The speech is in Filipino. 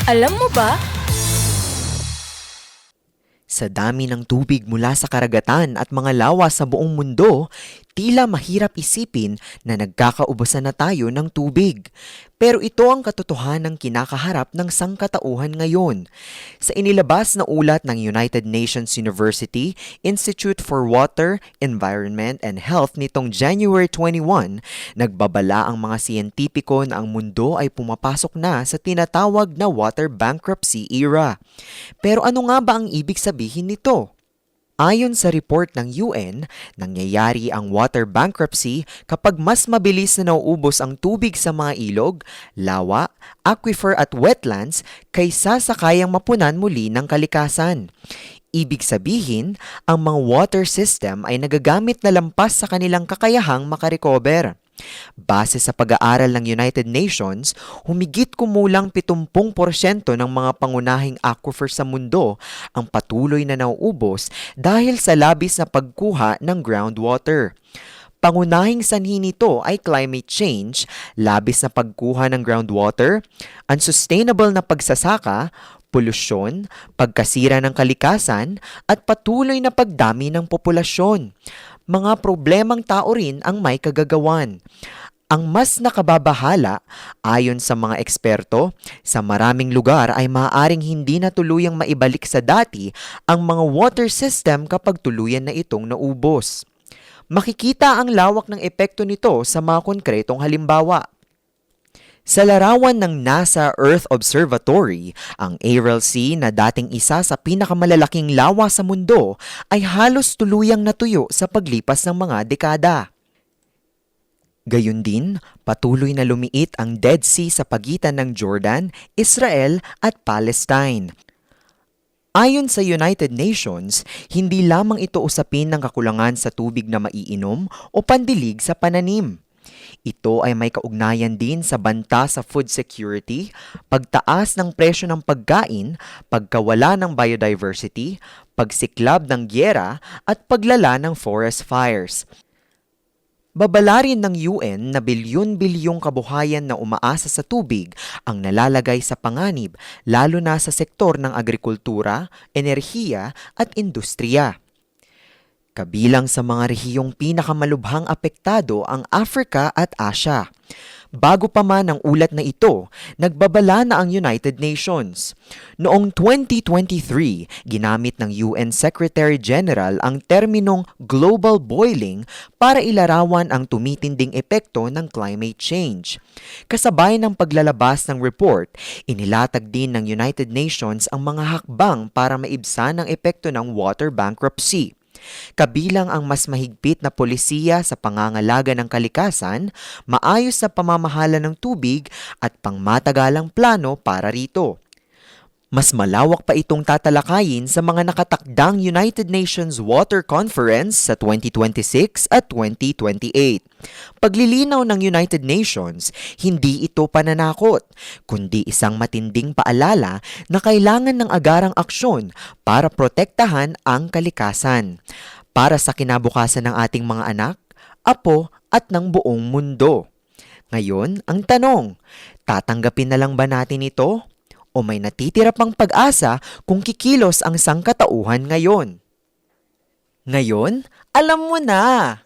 Alam mo ba? Sa dami ng tubig mula sa karagatan at mga lawa sa buong mundo, tila mahirap isipin na nagkakaubusan na tayo ng tubig. Pero ito ang katotohanang kinakaharap ng sangkatauhan ngayon. Sa inilabas na ulat ng United Nations University Institute for Water, Environment and Health nitong January 21, nagbabala ang mga siyentipiko na ang mundo ay pumapasok na sa tinatawag na water bankruptcy era. Pero ano nga ba ang ibig sabihin nito? Ayon sa report ng UN, nangyayari ang water bankruptcy kapag mas mabilis na nauubos ang tubig sa mga ilog, lawa, aquifer at wetlands kaysa sa kayang mapunan muli ng kalikasan. Ibig sabihin, ang mga water system ay nagagamit na lampas sa kanilang kakayahang makarecover. Base sa pag-aaral ng United Nations, humigit kumulang 70% ng mga pangunahing aquifer sa mundo ang patuloy na nauubos dahil sa labis na pagkuha ng groundwater. Pangunahing sanhi nito ay climate change, labis na pagkuha ng groundwater, unsustainable na pagsasaka, polusyon, pagkasira ng kalikasan, at patuloy na pagdami ng populasyon. Mga problemang tao rin ang may kagagawan. Ang mas nakababahala, ayon sa mga eksperto, sa maraming lugar ay maaaring hindi na tuluyang maibalik sa dati ang mga water system kapag tuluyan na itong naubos. Makikita ang lawak ng epekto nito sa mga konkretong halimbawa. Sa larawan ng NASA Earth Observatory, ang Aral Sea na dating isa sa pinakamalalaking lawa sa mundo ay halos tuluyang natuyo sa paglipas ng mga dekada. Gayun din, patuloy na lumiit ang Dead Sea sa pagitan ng Jordan, Israel at Palestine. Ayon sa United Nations, hindi lamang ito usapin ng kakulangan sa tubig na maiinom o pandilig sa pananim. Ito ay may kaugnayan din sa banta sa food security, pagtaas ng presyo ng pagkain, pagkawala ng biodiversity, pagsiklab ng gyera at paglala ng forest fires. Babala rin ng UN na bilyon-bilyong kabuhayan na umaasa sa tubig ang nalalagay sa panganib lalo na sa sektor ng agrikultura, enerhiya at industriya. Kabilang sa mga rehiyong pinakamalubhang apektado ang Africa at Asia. Bago pa man ang ulat na ito, nagbabala na ang United Nations. Noong 2023, ginamit ng UN Secretary General ang terminong global boiling para ilarawan ang tumitinding epekto ng climate change. Kasabay ng paglalabas ng report, inilatag din ng United Nations ang mga hakbang para maibsan ang epekto ng water bankruptcy. Kabilang ang mas mahigpit na polisiya sa pangangalaga ng kalikasan, maayos na pamamahala ng tubig at pangmatagalang plano para rito. Mas malawak pa itong tatalakayin sa mga nakatakdang United Nations Water Conference sa 2026 at 2028. Paglilinaw ng United Nations, hindi ito pananakot, kundi isang matinding paalala na kailangan ng agarang aksyon para protektahan ang kalikasan, para sa kinabukasan ng ating mga anak, apo at ng buong mundo. Ngayon, ang tanong, tatanggapin na lang ba natin ito? O may natitira pang pag-asa kung kikilos ang sangkatauhan ngayon? Ngayon, alam mo na!